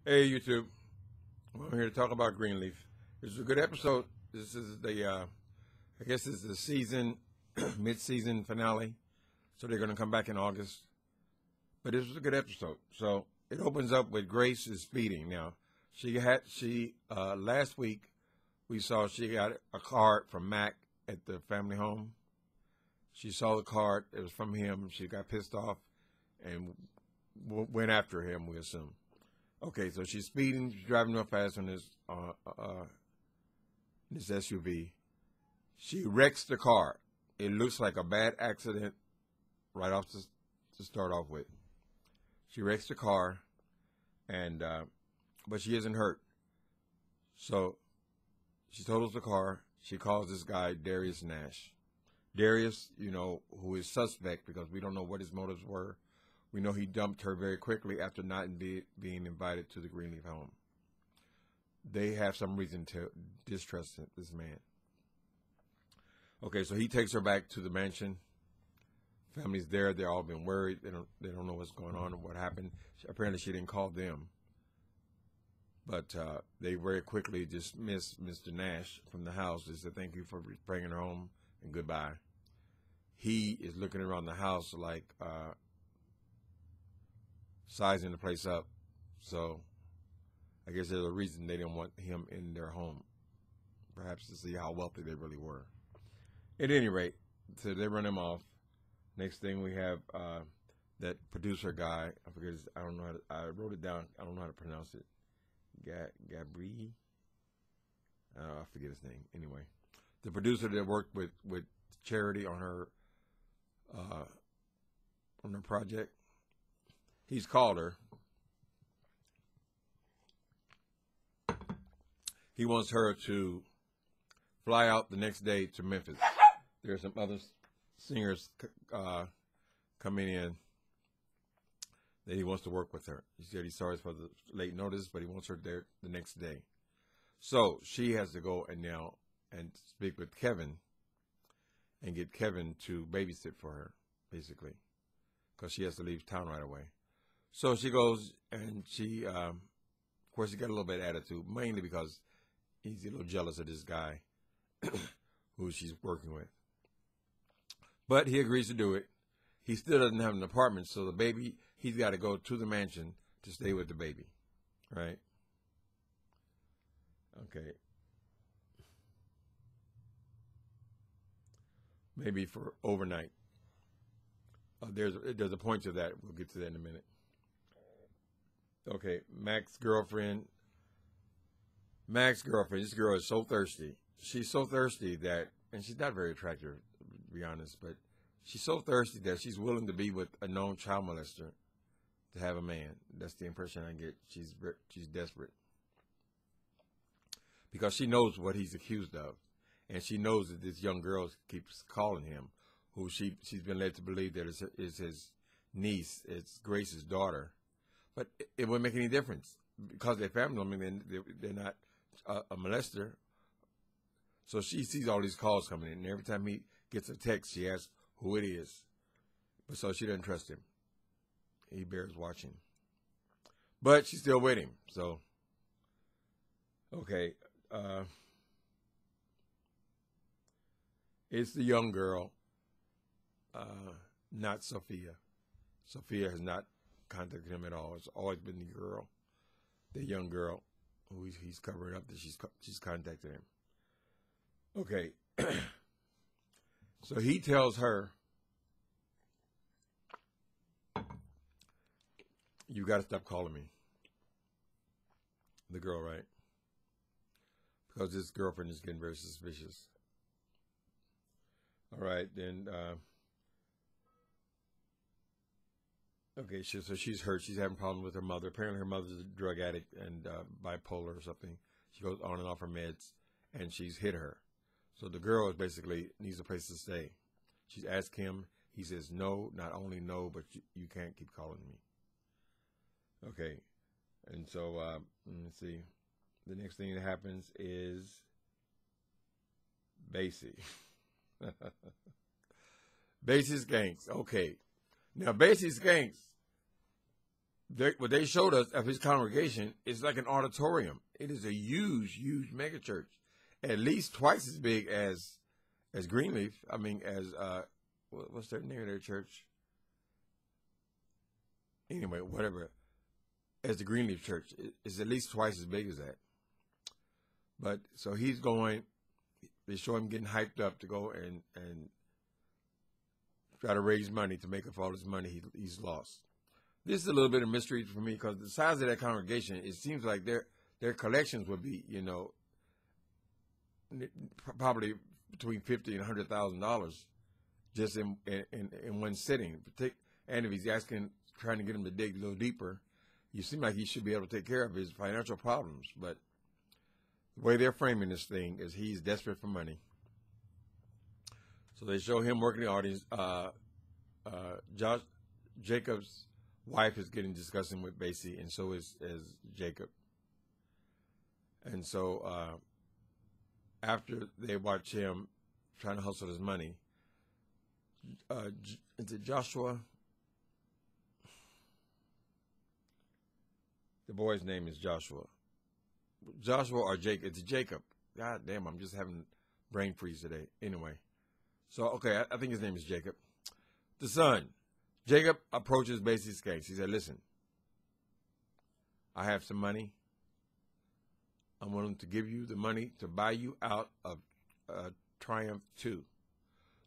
Hey YouTube, well, I'm here to talk about Greenleaf. This is a good episode. This is I guess this is the season, mid-season finale. So they're going to come back in August. But this was a good episode. So it opens up with Grace is speeding. Now, last week we saw she got a card from Mac at the family home. She saw the card. It was from him. She got pissed off and went after him, we assume. Okay, so she's speeding, she's driving real fast on this SUV. She wrecks the car. It looks like a bad accident right off to start off with. She wrecks the car, and but she isn't hurt. So she totals the car. She calls this guy Darius Nash. Darius, who is suspect because we don't know what his motives were. We know he dumped her very quickly after not being invited to the Greenleaf home. They have some reason to distrust this man. Okay, so he takes her back to the mansion. Family's there. They're all been worried. They don't know what's going on and what happened. Apparently, she didn't call them. But they very quickly dismissed Mr. Nash from the house. They said, "Thank you for bringing her home and goodbye." He is looking around the house like sizing the place up. So I guess there's a reason they didn't want him in their home. Perhaps to see how wealthy they really were. At any rate, so they run him off. Next thing we have that producer guy. I forget his, I don't know how to, I wrote it down. I don't know how to pronounce it. Gabri? I forget his name. Anyway, the producer that worked with Charity on her project. He's called her. He wants her to fly out the next day to Memphis. There's some other singers coming in that he wants to work with her. He said he's sorry for the late notice, but he wants her there the next day. So she has to go and speak with Kevin and get Kevin to babysit for her, basically, because she has to leave town right away. So she goes, and she, of course, she got a little bit of attitude, mainly because he's a little jealous of this guy who she's working with. But he agrees to do it. He still doesn't have an apartment, so the baby, he's got to go to the mansion to stay with the baby, right? Okay. Maybe for overnight. There's a point to that. We'll get to that in a minute. Okay, Mac's girlfriend. This girl is so thirsty. She's so thirsty that, and she's not very attractive, to be honest, but she's so thirsty that she's willing to be with a known child molester to have a man. That's the impression I get. She's desperate. Because she knows what he's accused of. And she knows that this young girl keeps calling him, who she's been led to believe that is his niece. It's Grace's daughter. But it wouldn't make any difference because they're family. I mean, they're not a molester. So she sees all these calls coming in, and every time he gets a text, she asks who it is. But so she doesn't trust him. He bears watching. But she's still with him. So, okay. It's the young girl, not Sophia. Sophia has not contacted him at all. It's always been the young girl, who he's covering up that she's contacted him. Okay, so he tells her, "You got to stop calling me." The girl, right? Because this girlfriend is getting very suspicious. All right, then. Okay, so she's hurt. She's having problems with her mother. Apparently her mother's a drug addict and bipolar or something. She goes on and off her meds, and she's hit her. So the girl is basically needs a place to stay. She's asked him. He says no, not only no, but you can't keep calling me. Okay, and so let's see. The next thing that happens is Basie. Basie's Skanks. Okay. Now, Basie Skanks what they showed us of his congregation is like an auditorium. It is a huge, huge mega church, at least twice as big as Greenleaf. I mean, as what's their name of their church? Anyway, whatever. As the Greenleaf Church, it's at least twice as big as that. But so he's going. They show him getting hyped up to go and try to raise money to make up for all this money he's lost. This is a little bit of mystery for me because the size of that congregation, it seems like their collections would be, probably between $50,000 and $100,000 just in one sitting. And if he's trying to get him to dig a little deeper, you seem like he should be able to take care of his financial problems. But the way they're framing this thing is he's desperate for money. So they show him working the audience. Jacob's wife is getting discussing with Basie, and so is Jacob. And so after they watch him trying to hustle his money, is it Joshua? The boy's name is Joshua. Joshua or Jacob? It's Jacob. God damn, I'm just having brain freeze today. Anyway, so okay, I think his name is Jacob. The son, Jacob, approaches Basie's case. He said, "Listen, I have some money. I'm willing to give you the money to buy you out of Triumph 2.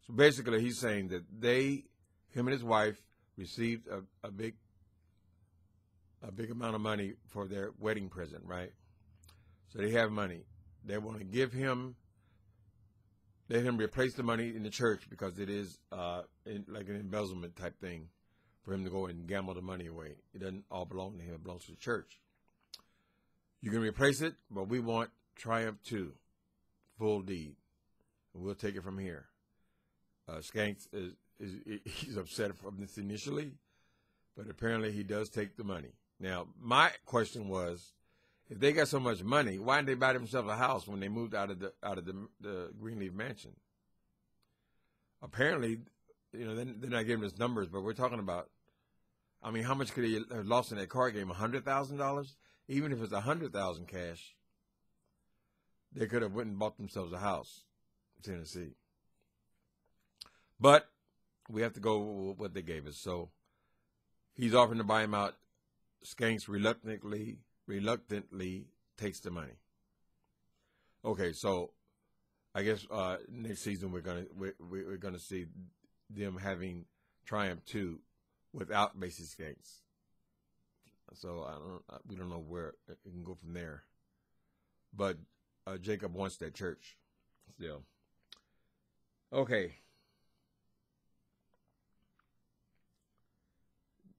So basically, he's saying that him and his wife, received a big amount of money for their wedding present, right? So they have money. They want to let him replace the money in the church because it is like an embezzlement type thing for him to go and gamble the money away. It doesn't all belong to him. It belongs to the church. You can replace it, but we want Triumph 2, full deed. And we'll take it from here. Skanks he's upset from this initially, but apparently he does take the money. Now, my question was, if they got so much money, why didn't they buy themselves a house when they moved out of the Greenleaf mansion? Apparently, they're not giving us numbers, but we're talking about, I mean, how much could he have lost in that card game? $100,000? Even if it's $100,000 cash, they could have went and bought themselves a house in Tennessee. But we have to go with what they gave us. So he's offering to buy him out. Skanks reluctantly takes the money. Okay, so I guess next season we're gonna see them having Triumph 2 without Basie Skanks. So we don't know where it can go from there. But Jacob wants that church still. Okay.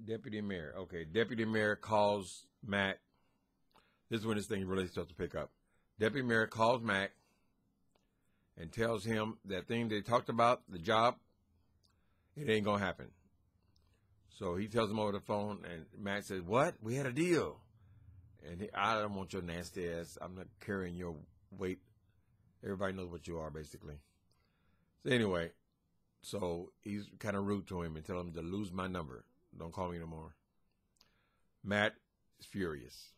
Deputy Mayor. Okay, Deputy Mayor calls Mac. This is when this thing really starts to pick up. Deputy Mayor calls Mac and tells him that thing they talked about, the job, it ain't going to happen. So he tells him over the phone, and Mac says, "What? We had a deal." And I don't want your nasty ass. I'm not carrying your weight. Everybody knows what you are, basically. So anyway, so he's kind of rude to him and tell him to lose my number. Don't call me no more. Matt is furious.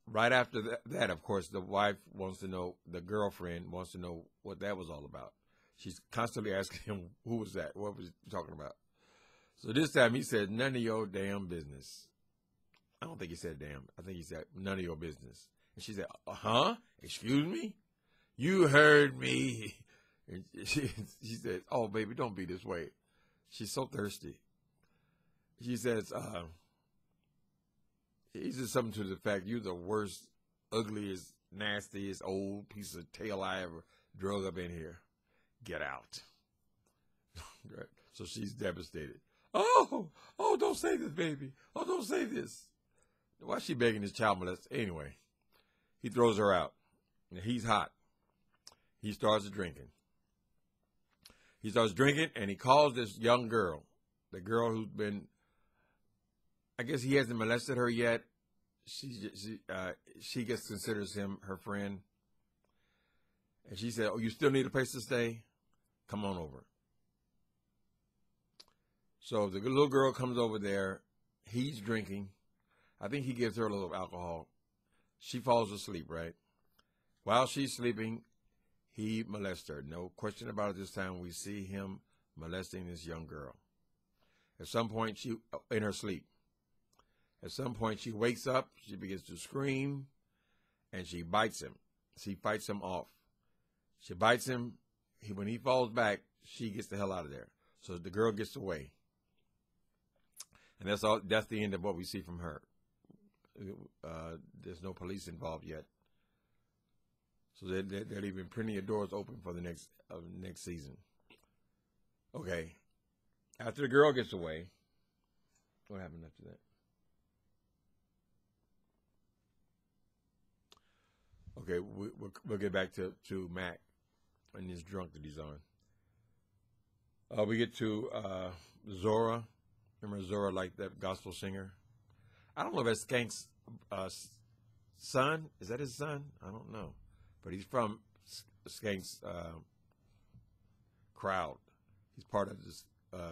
Right after that, of course, the wife wants to know, the girlfriend wants to know what that was all about. She's constantly asking him, who was that? What was he talking about? So this time he said, "None of your damn business." I don't think he said damn. I think he said, "None of your business." And she said, "Huh? Excuse me? You heard me." And she said, "Oh, baby, don't be this way." She's so thirsty. She says, he said something to the fact, "You're the worst, ugliest, nastiest, old piece of tail I ever drug up in here. Get out." Right. So she's devastated. Oh, don't say this, baby. Oh, don't say this. Why is she begging this child molester? Anyway, he throws her out. He's hot. He starts drinking. And he calls this young girl, the girl who's been, I guess he hasn't molested her yet. She gets considers him her friend. And she said, "Oh, you still need a place to stay? Come on over." So the little girl comes over there, He's drinking. I think he gives her a little alcohol. She falls asleep, right? While she's sleeping, he molests her. No question about it. This time we see him molesting this young girl. At some point, in her sleep. At some point, she wakes up. She begins to scream, and she bites him. She fights him off. She bites him. When he falls back, she gets the hell out of there. So the girl gets away. And that's all. That's the end of what we see from her. There's no police involved yet. So they're leaving plenty of doors open for the next season. Okay. After the girl gets away, what happened after that? Okay, we'll get back to Mac and his drunk that he's on. We get to Zora. Remember Zora, like that gospel singer? I don't know if that's Skank's son. Is that his son? I don't know. But he's from Skank's crowd. He's part of this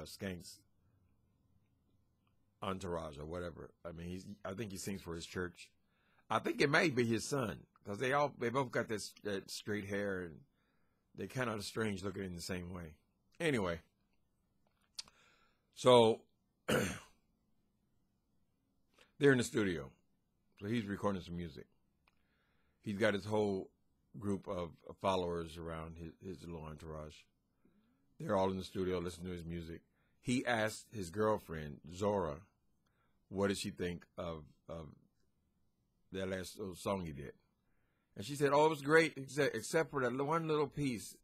Skank's entourage or whatever. I mean, I think he sings for his church. I think it may be his son because they both got that straight hair and they kind of strange looking in the same way. Anyway, so they're in the studio. So he's recording some music. He's got his whole group of followers around his little entourage. They're all in the studio listening to his music. He asked his girlfriend, Zora, what did she think of that last little song he did. And she said, oh, it was great, except for that one little piece.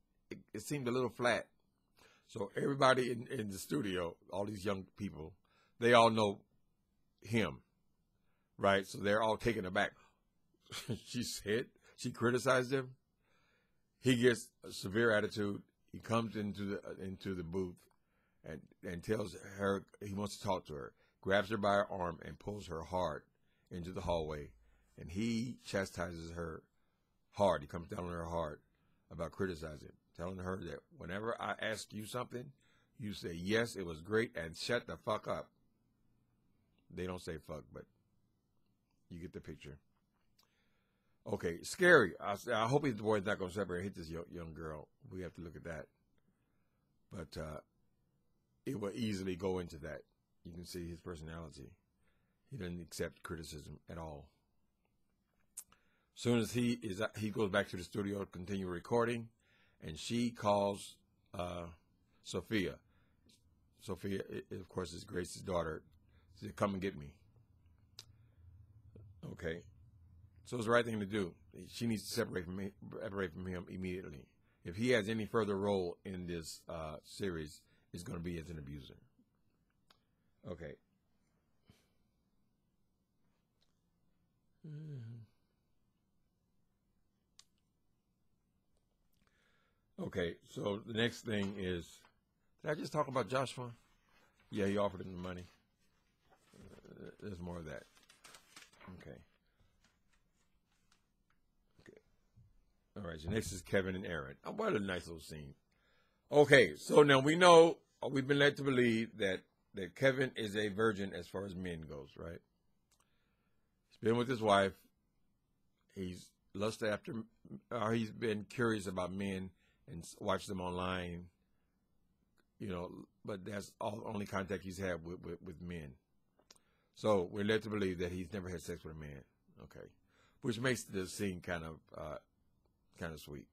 It seemed a little flat. So everybody in the studio, all these young people, they all know him, right? So they're all taken aback. She said, she criticized him. He gets a severe attitude. He comes into the booth and tells her he wants to talk to her, grabs her by her arm and pulls her hard into the hallway. And he chastises her hard. He comes down on her hard about criticizing, telling her that whenever I ask you something, you say, yes, it was great, and shut the fuck up. They don't say fuck, but you get the picture. Okay, scary. I hope his boy's not going to separate and hit this young girl. We have to look at that. But it will easily go into that. You can see his personality. He doesn't accept criticism at all. As soon as he goes back to the studio to continue recording, and she calls Sophia. Sophia, of course, is Grace's daughter. She said, come and get me. Okay. So it's the right thing to do. She needs to separate from him immediately. If he has any further role in this series, it's going to be as an abuser. Okay. Okay, so the next thing is, did I just talk about Joshua? Yeah, he offered him the money. There's more of that. Okay. All right, so next is Kevin and Aaron. Oh, what a nice little scene. Okay, so now we know, we've been led to believe that Kevin is a virgin as far as men goes, right? He's been with his wife. He's lusted after, or he's been curious about men and watched them online, you know, but that's all only contact he's had with men. So we're led to believe that he's never had sex with a man, okay, which makes the scene kind of sweet.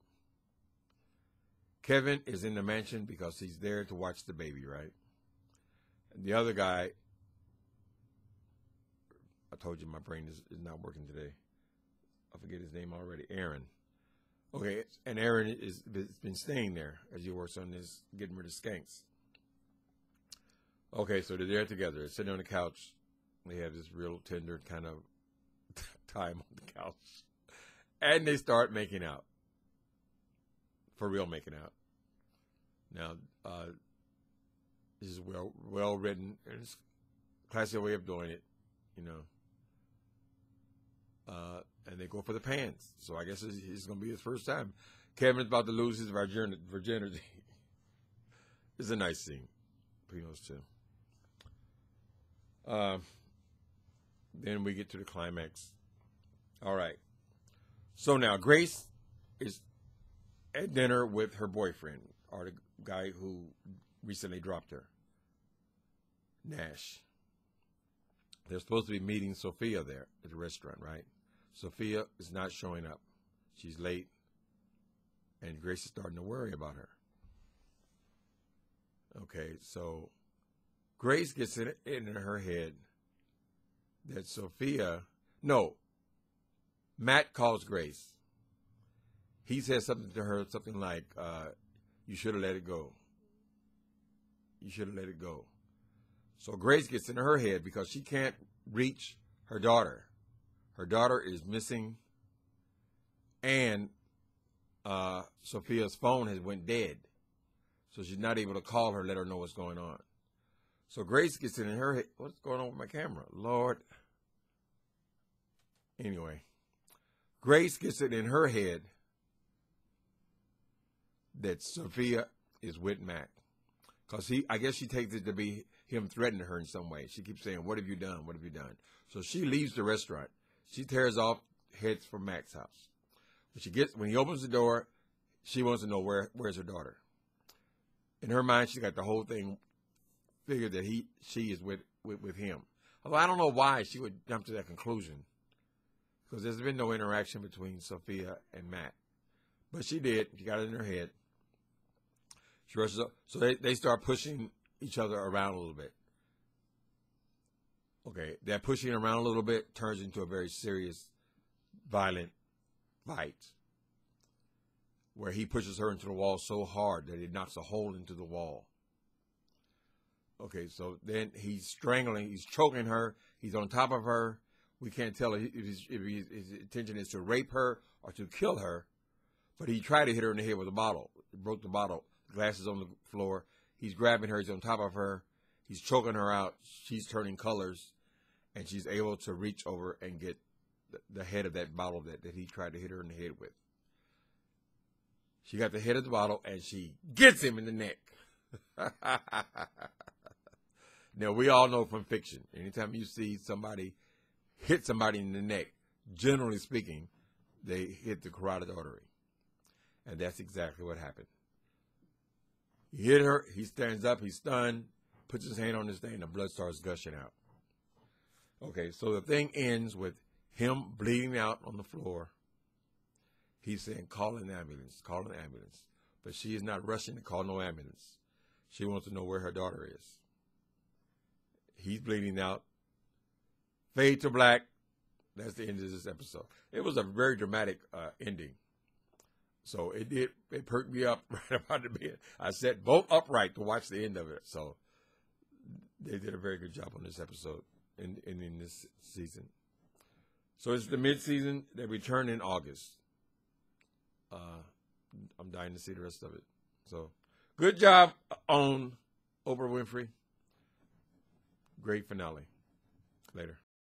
Kevin is in the mansion because he's there to watch the baby, right? And the other guy, I told you my brain is not working today. I forget his name already. Aaron. Okay, and Aaron has been staying there as he works on this, getting rid of skanks. Okay, so they're there together. They're sitting on the couch. They have this real tender kind of time on the couch. And they start making out. For real making out. Now, this is well written. And it's a classic way of doing it, you know. And they go for the pants. So I guess it's going to be his first time. Kevin's about to lose his virginity. It's a nice scene between those two. then we get to the climax. All right. So now Grace is at dinner with her boyfriend, or the guy who recently dropped her, Nash. They're supposed to be meeting Sophia there at the restaurant, right? Sophia is not showing up. She's late, and Grace is starting to worry about her. Okay, so Grace gets it in her head that Matt calls Grace. He says something to her, something like, you should have let it go. You should have let it go. So Grace gets in her head because she can't reach her daughter. Her daughter is missing, and Sophia's phone has went dead. So she's not able to call her, let her know what's going on. So Grace gets in her head. What's going on with my camera? Lord. Anyway, Grace gets it in her head that Sophia is with Mac. Because I guess she takes it to be him threatening her in some way. She keeps saying, what have you done? What have you done? So she leaves the restaurant. She tears off, heads for Mac's house. When he opens the door, she wants to know where's her daughter. In her mind, she got the whole thing figured that she is with him. Although I don't know why she would jump to that conclusion, because there's been no interaction between Sophia and Matt. But she did. She got it in her head. She rushes up. So they start pushing each other around a little bit. Okay, that pushing around a little bit turns into a very serious, violent fight, where he pushes her into the wall so hard that it knocks a hole into the wall. Okay, so then he's strangling, he's choking her, he's on top of her. We can't tell if his intention is to rape her or to kill her, but he tried to hit her in the head with a bottle. He broke the bottle, the glass is on the floor. He's grabbing her, he's on top of her, he's choking her out, she's turning colors, and she's able to reach over and get the head of that bottle that he tried to hit her in the head with. She got the head of the bottle, and she gets him in the neck. Now, we all know from fiction, anytime you see somebody hit somebody in the neck, generally speaking, they hit the carotid artery. And that's exactly what happened. He hit her, he stands up, he's stunned, puts his hand on this thing, and the blood starts gushing out. Okay, so the thing ends with him bleeding out on the floor. He's saying, call an ambulance, call an ambulance. But she is not rushing to call no ambulance. She wants to know where her daughter is. He's bleeding out. Fade to black. That's the end of this episode. It was a very dramatic ending. So it perked me up right about the bed. I sat both upright to watch the end of it. So they did a very good job on this episode in this season. So it's the mid-season. They return in August. I'm dying to see the rest of it. So good job on Oprah Winfrey. Great finale. Later.